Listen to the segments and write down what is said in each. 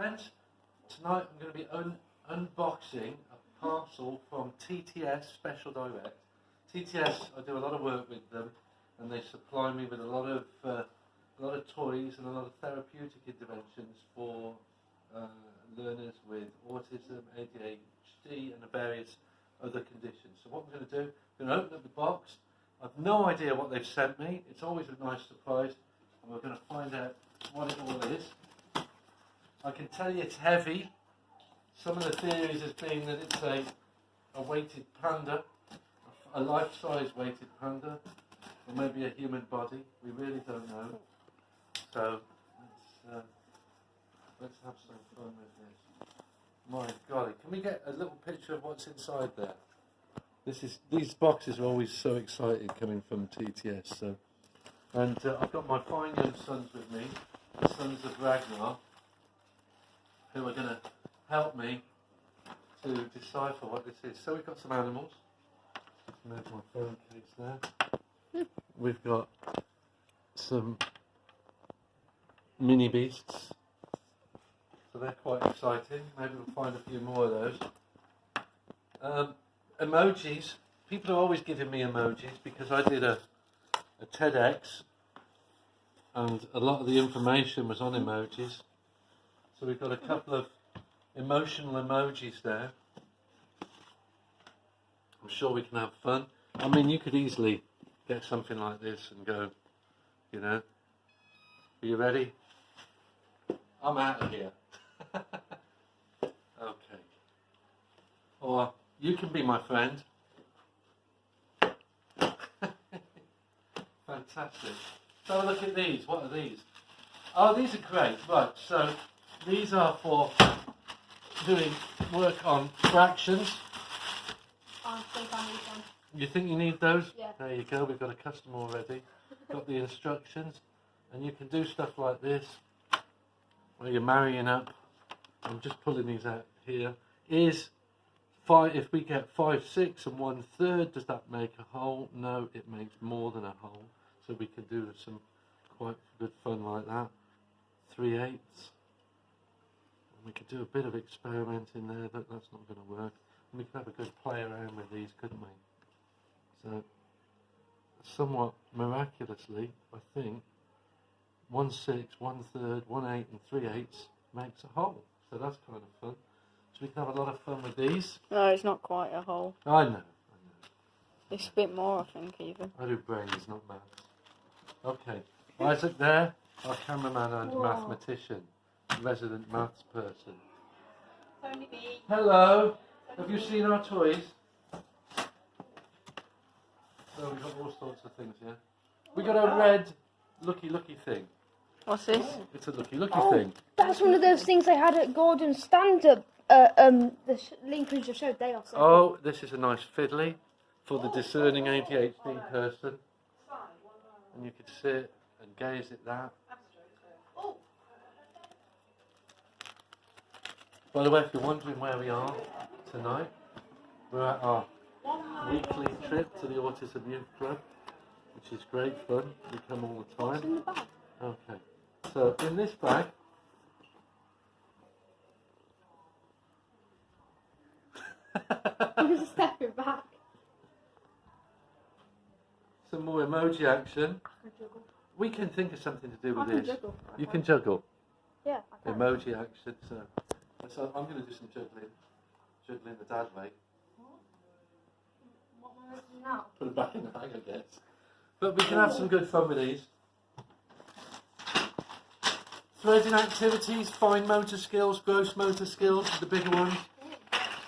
friends. Tonight I'm going to be unboxing a parcel from TTS Special Direct. TTS, I do a lot of work with them, and they supply me with a lot of toys and a lot of therapeutic interventions for learners with autism, ADHD, and various other conditions. So what I'm going to do, I'm going to open up the box. I've no idea what they've sent me. It's always a nice surprise, and we're going to find out what it all is. I can tell you it's heavy. Some of the theories has been that it's a weighted panda, a life-size weighted panda, or maybe a human body. We really don't know. So let's have some fun with this. My golly, can we get a little picture of what's inside there? These boxes are always so exciting coming from TTS. So, and I've got my fine young sons with me, the sons of Ragnar, who are going to help me to decipher what this is. So we've got some animals. Just move my phone case there. We've got some mini beasts. So they're quite exciting. Maybe we'll find a few more of those. Emojis. People are always giving me emojis because I did a TEDx and a lot of the information was on emojis. So we've got a couple of emotional emojis there. I'm sure we can have fun. I mean, you could easily get something like this and go, you know. Are you ready? I'm out of here. Okay. Or you can be my friend. Fantastic. So have a look at these. What are these? Oh, these are great. Right, so these are for doing work on fractions. I think I need them. You think you need those? Yeah. There you go. We've got a customer already. Got the instructions. And you can do stuff like this where you're marrying up. I'm just pulling these out here. Is 5, if we get 5, 6 and 1/3, does that make a whole? No, it makes more than a whole. So we can do some quite good fun like that. 3/8. We could do a bit of experimenting there, but that's not going to work. And we could have a good play around with these, couldn't we? So, somewhat miraculously, I think, 1/6, 1/3, 1/8 and 3/8 makes a whole. So that's kind of fun. So we can have a lot of fun with these. No, it's not quite a whole. I know. It's a bit more, I think, even. I do brains, not maths. Okay, Isaac there, our cameraman and mathematician, resident maths person. Only me. Hello, have you seen our toys? So we've got all sorts of things here. We got a red looky thing. What's this? It's a looky thing. That's one of those things they had at Gordon's stand-up. The link we just showed. They are. Oh, this is a nice fiddly for the discerning ADHD person. And you could sit and gaze at that. By the way, if you're wondering where we are tonight, we're at our weekly trip to the Autism Youth Club, which is great fun. We come all the time. What's in the bag? Okay. So in this bag, I'm stepping back. some more emoji action. We can think of something to do with I can this. juggle. You can juggle. Yeah, I can. Emoji action. So I'm going to do some juggling the dad way. What am I doing now? Put it back in the bag, I guess. But we can have some good fun with these. Threading activities, fine motor skills, gross motor skills, the bigger ones.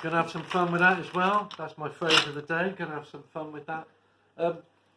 Going to have some fun with that as well. That's my phrase of the day. Going to have some fun with that.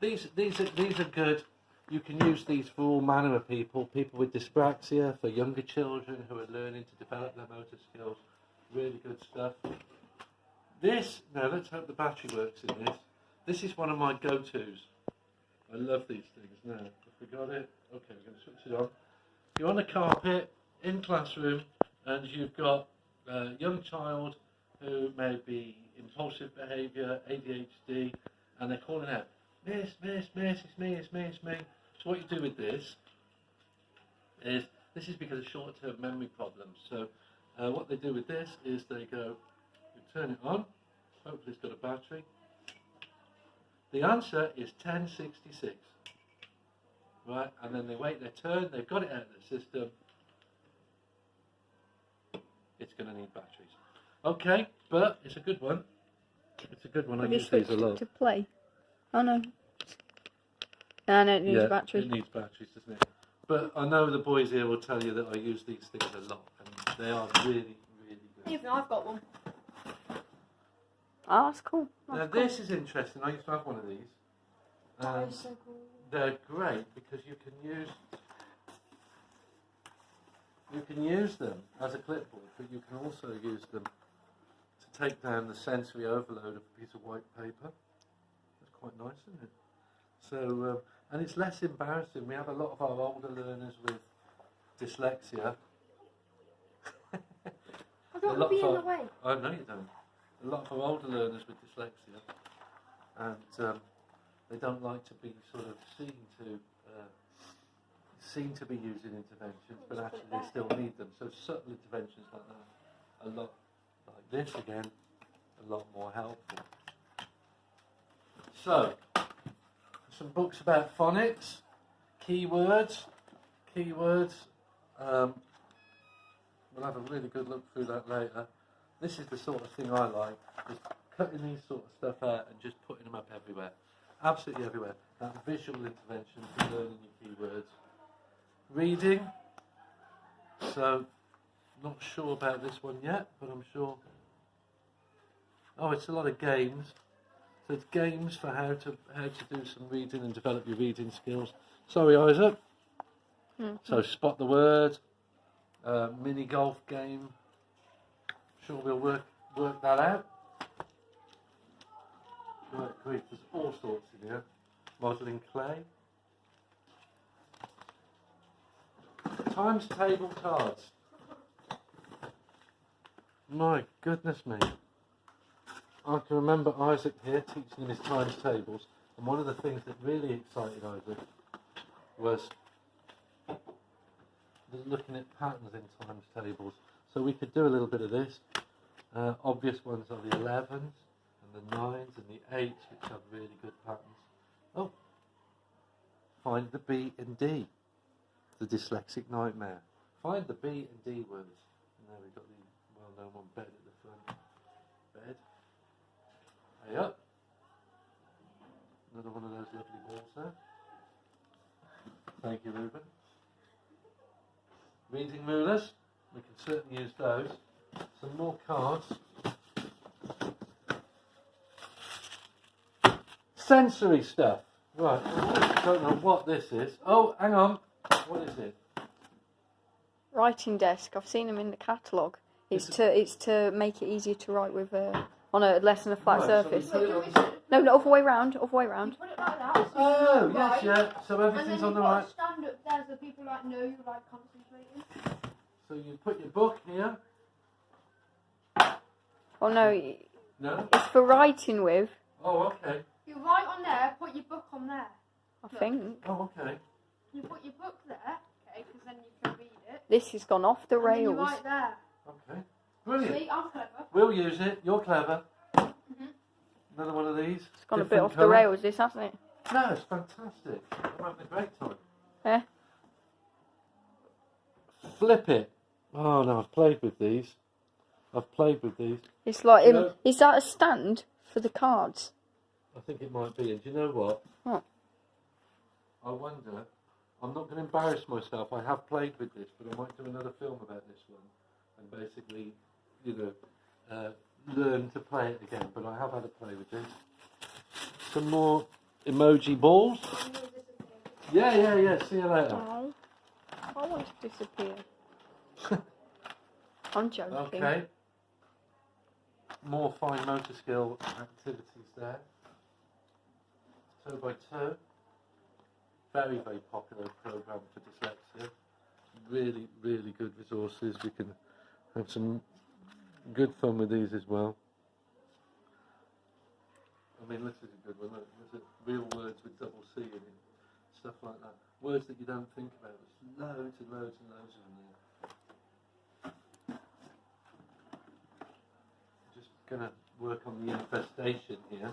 These are good. You can use these for all manner of people. People with dyspraxia, for younger children who are learning to develop their motor skills. Really good stuff. This, now let's hope the battery works in this. This is one of my go-tos. I love these things. Now, if we got it, okay, we're going to switch it on. You're on a carpet in classroom and you've got a young child who may be impulsive behaviour, ADHD, and they're calling out, Miss, it's me. So what you do with this is This is because of short-term memory problems. So what they do with this is they go, you turn it on, hopefully it's got a battery. The answer is 1066. Right, and then they wait their turn, they've got it out of the system. It's going to need batteries. Okay, but it's a good one. It's a good one. Have I you use these switched a lot. it to play? Oh no. No, no, it needs a battery. It needs batteries, doesn't it? But I know the boys here will tell you that I use these things a lot, and they are really, really good. Even I've got one. Oh, that's cool. Now That's cool. this is interesting. I used to have one of these. That is so cool. They're great because you can use them as a clipboard, but you can also use them to take down the sensory overload of a piece of white paper. That's quite nice, isn't it? So, and it's less embarrassing. We have a lot of our older learners with dyslexia. I don't want to be in the way. Oh, no you don't. A lot of our older learners with dyslexia, and they don't like to be sort of seen to be using interventions, but actually they still need them. So subtle interventions like that, a lot like this again, a lot more helpful. So, some books about phonics, keywords. We'll have a really good look through that later. This is the sort of thing I like, is cutting these sort of stuff out and just putting them up everywhere. Absolutely everywhere. That visual intervention for learning your keywords. Reading. So, not sure about this one yet, but I'm sure. Oh, it's a lot of games. So it's games for how to do some reading and develop your reading skills. Sorry, Isaac. Mm-hmm. So spot the word. Mini golf game. Sure, we'll work that out. Right, great. There's all sorts in here. Modelling clay. Times table cards. My goodness me. I can remember Isaac here teaching him his times tables, and one of the things that really excited Isaac was looking at patterns in times tables. So we could do a little bit of this. Obvious ones are the 11s and the 9s and the 8s, which have really good patterns. Oh, find the B and D. The dyslexic nightmare. Find the B and D words. And there we've got the well-known one, bed at the front. Bed. Hey up. Another one of those lovely balls there. Thank you, Ruben. Reading rulers. We can certainly use those. Some more cards. Sensory stuff. Right. I don't know what this is. Oh, hang on. What is it? Writing desk. I've seen them in the catalogue. It's to make it easier to write with on a less than a flat Right, surface. so we put it on- No, other way round. Other way round. Put it like that. Oh, yes, right, yeah. So And then everything's you've on the got right. to stand up there so people know you're concentrating. So you put your book here. Oh no, No? it's for writing with. Oh, okay. You write on there, put your book on there. I think Oh, okay. You put your book there, okay, because then you can read it. this has gone off the And then you rails. write there. Okay. Brilliant. See, I'm clever. We'll use it. You're clever. Mhm. Another one of these. It's gone a bit Different off the colour. rails, this hasn't it? No, it's fantastic. I'm having a great time. Yeah. Flip it. Oh, no, I've played with these. It's like, No. is that a stand for the cards? I think it might be. And do you know what? What? I wonder. I'm not going to embarrass myself. I have played with this, but I might do another film about this one and basically, learn to play it again. But I have had a play with this. Some more emoji balls. Yeah. See you later. Oh, I want to disappear. I'm joking. Okay. More fine motor skill activities there. Toe by toe. Very, very popular program for dyslexia. Really, really good resources. We can have some good fun with these as well. I mean, this is a good one. Look, there's real words with double C in it. Stuff like that. words that you don't think about. There's loads and loads and loads of them there. I'm just going to work on the infestation here.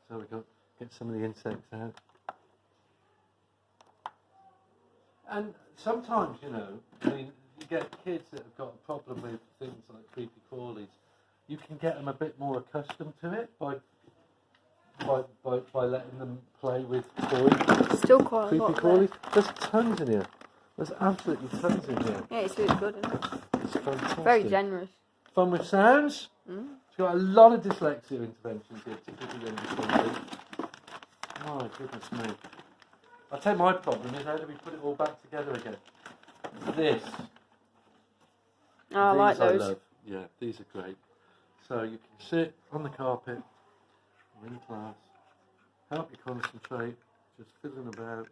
So we've got to get some of the insects out. And sometimes, you know, I mean, you get kids that have got a problem with things like creepy crawlies. You can get them a bit more accustomed to it by letting them play with toys. Still quite a Creepy lot crawlies. there. There's tons in here. There's absolutely tons in here. Yeah, it's really good, isn't it? It's fantastic. Very generous. Fun with sounds. It's got a lot of dyslexia interventions here, particularly when you're something. My goodness me. I'll tell you my problem is how do we put it all back together again? This. Oh, I like These those. love. Yeah, these are great. So you can sit on the carpet, or in class, help you concentrate, just fiddling about.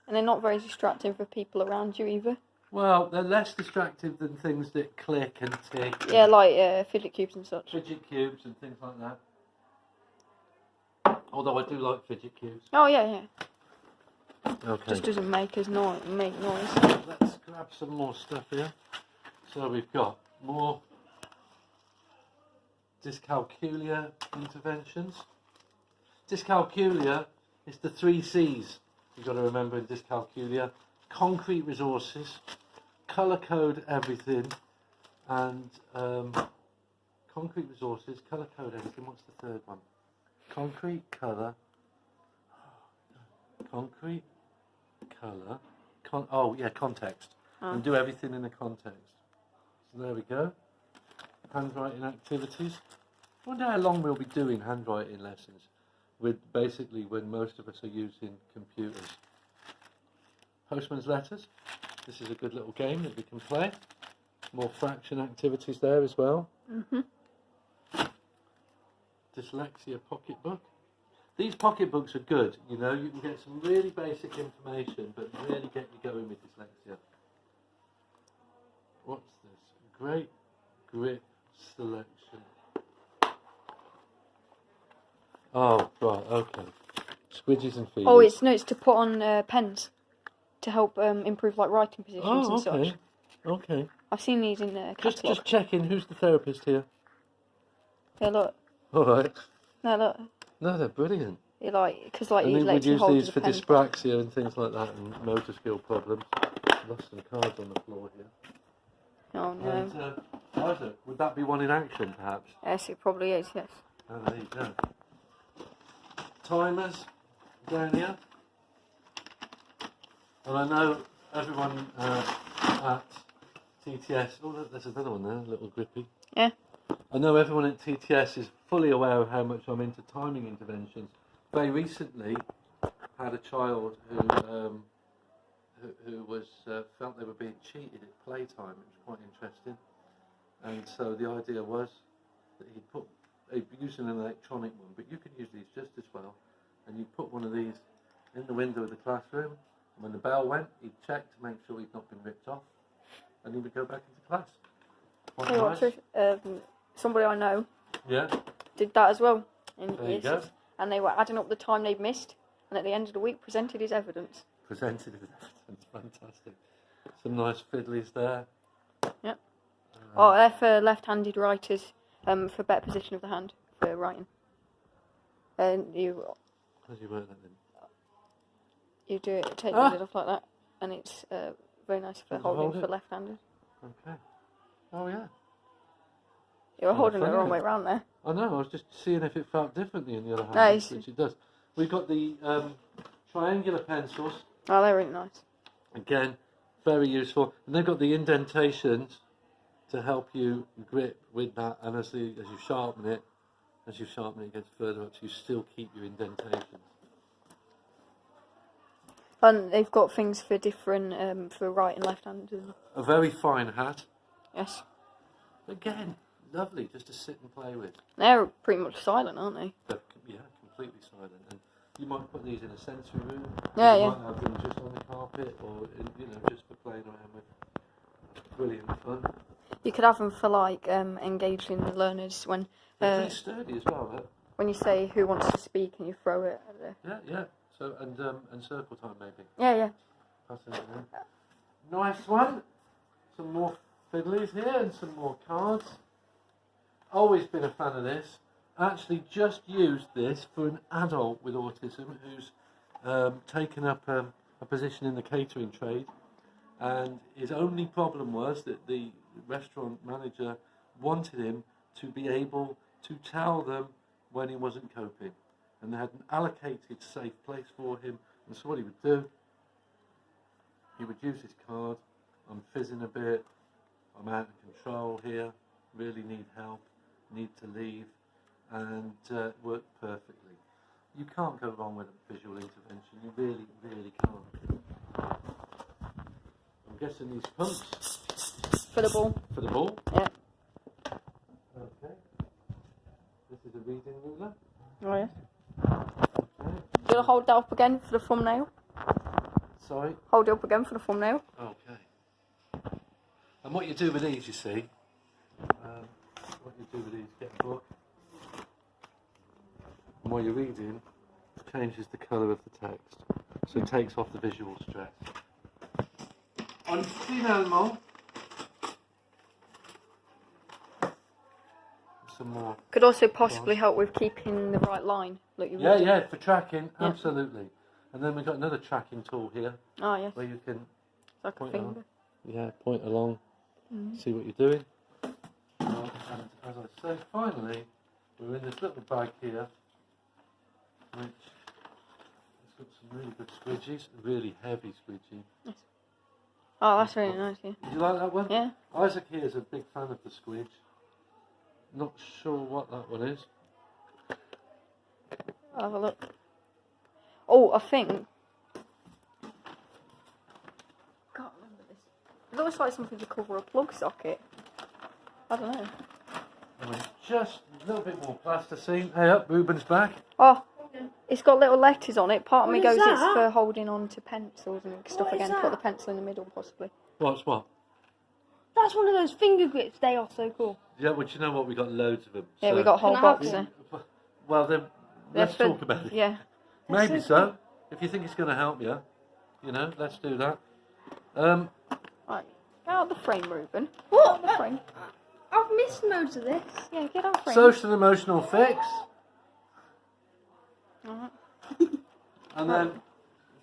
And they're not very distracting for people around you either. Well, they're less distractive than things that click and tick. Yeah, like fidget cubes and such. Fidget cubes and things like that. Although I do like fidget cubes. Oh yeah. Okay. Just doesn't make noise. Let's grab some more stuff here. So we've got more dyscalculia interventions. Dyscalculia is the 3 C's you've got to remember in dyscalculia. Concrete resources, colour code everything, and concrete resources, colour code everything. What's the third one? Concrete, colour, context. And do everything in the context. So there we go. Handwriting activities. I wonder how long we'll be doing handwriting lessons with basically when most of us are using computers. Postman's letters. This is a good little game that we can play. More fraction activities there as well. Dyslexia pocketbook. These pocketbooks are good, you know, you can get some really basic information but really get you going with dyslexia. What's this? Great grip selection. Oh, right, okay. Squidgies and feeders. Oh, it's to put on pens to help improve like writing positions and okay. such. Okay. I've seen these in the catalogue. Just checking, who's the therapist here? Yeah, look. All right. No, look. No, they're brilliant. You because he And we would lets you use hold these the for pen. dyspraxia and things like that, and motor skill problems. Lost some cards on the floor here. Oh no. And, Isaac, would that be one in action, perhaps? Yes, it probably is. Yes. Oh, there you go. Timers down here. And I know everyone at TTS. Oh, look, there's another one there, a little grippy. Yeah. I know everyone at TTS is fully aware of how much I'm into timing interventions. Very recently, had a child who was felt they were being cheated at playtime. It was quite interesting, and so the idea was that he'd use an electronic one, but you can use these just as well. And you put one of these in the window of the classroom, and when the bell went, he'd check to make sure he'd not been ripped off, and he would go back into class. Quite Hey, nice. Somebody I know Yeah. did that as well in There you year go. 6, and they were adding up the time they'd missed, and at the end of the week presented his evidence. Presented with evidence, fantastic. Some nice fiddlies there. Yep. They're for left-handed writers, for better position of the hand for writing. And How do you work that then? you do it, take it off like that, and it's very nice for Can you holding hold for it? left-handed. Okay. Oh yeah. You were Kinda holding it the funny, wrong isn't way it? round there. I know, I was just seeing if it felt differently in the other hand, No, which it does. We've got the triangular pencils, Oh, they're really nice. again, very useful. And they've got the indentations to help you grip with that, and as you sharpen it, it gets further up, so you still keep your indentations. And they've got things for different, for right and left-handed. A very fine hat. Yes. Again, lovely, just to sit and play with. They're pretty much silent, aren't they? They're, yeah, completely silent. And you might put these in a sensory room. Yeah, you yeah. might have them just on the carpet, or just for playing around with. Brilliant fun. You could have them for like engaging the learners when. They're pretty sturdy as well. When you say who wants to speak and you throw it at the... Yeah. So, and circle time maybe. Yeah. Pass it in. Nice one. Some more fiddlies here and some more cards. Always been a fan of this. Actually just used this for an adult with autism who's taken up a position in the catering trade, and his only problem was that the restaurant manager wanted him to be able to tell them when he wasn't coping, and they had an allocated safe place for him. And so what he would do, he would use his card. I'm fizzing a bit, I'm out of control here, really need help, need to leave, and worked perfectly. You can't go wrong with a visual intervention, you really can't. I'm guessing these pumps For the ball. for the ball. Yeah. Okay. This is a reading ruler. Oh, yeah. Okay. Do you want to hold that up again for the thumbnail? Sorry. Hold it up again for the thumbnail. Okay. And what you do with these, you see, get a book, and while you're reading, it changes the colour of the text, so it takes off the visual stress. On finalement, some more. Could also possibly help with keeping the right line. Like you Yeah, for tracking, Yeah. absolutely. And then we've got another tracking tool here, Oh, yes. where you can Like a point finger. point along, see what you're doing. And as I say, finally, we're in this little bag here, which has got some really good squidgies, really heavy squidgy. Yes. Oh, that's really nice, yeah. Did you like that one? Yeah. Isaac here is a big fan of the squidge. Not sure what that one is. I'll have a look. Oh, I think... Can't remember this. It looks like something to cover a plug socket. I don't know. And then just a little bit more plasticine. Hey up, Ruben's back. Oh, it's got little letters on it. Part of me What goes is it's that? for holding on to pencils and stuff What is again. Put the that? pencil in the middle, possibly. What's what? That's one of those finger grips. They are so cool. Yeah, well, you know what? We got loads of them. Yeah, so- we got a whole Can I have box there. Well, then, They're let's for- talk about it. Yeah. Maybe so so. If you think it's going to help you, let's do that. Right. Get out of the frame, Ruben. What? Out of the frame. I've missed loads of this. Yeah, get out of frame. Social emotional fix. Alright. And then a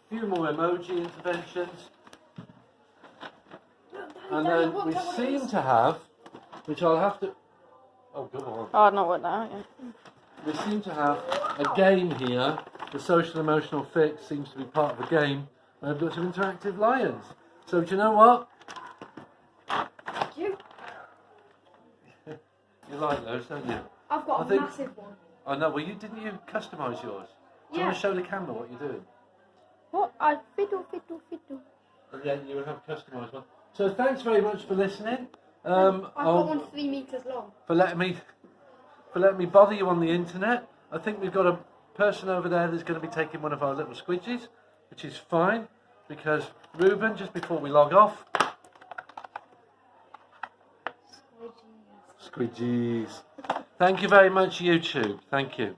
few more emoji interventions. And then we seem to have, which I'll have to... Oh, go on. Oh, I've not worked that out yet. We seem to have a game here. The social emotional fix seems to be part of a game. And I've got some interactive lions. So do you know what? You? You like those, don't you? I've got I a think- massive one. I know. Well, didn't you customise yours? Do you want to show the camera what you're doing? What? I fiddle. And then you would have a customised one. So thanks very much for listening. I've got I'll- one 3 meters long. for letting me bother you on the internet. I think we've got a person over there that's going to be taking one of our little squidgies, which is fine, because Ruben, just before we log off, squidgies. Thank you very much, YouTube. Thank you.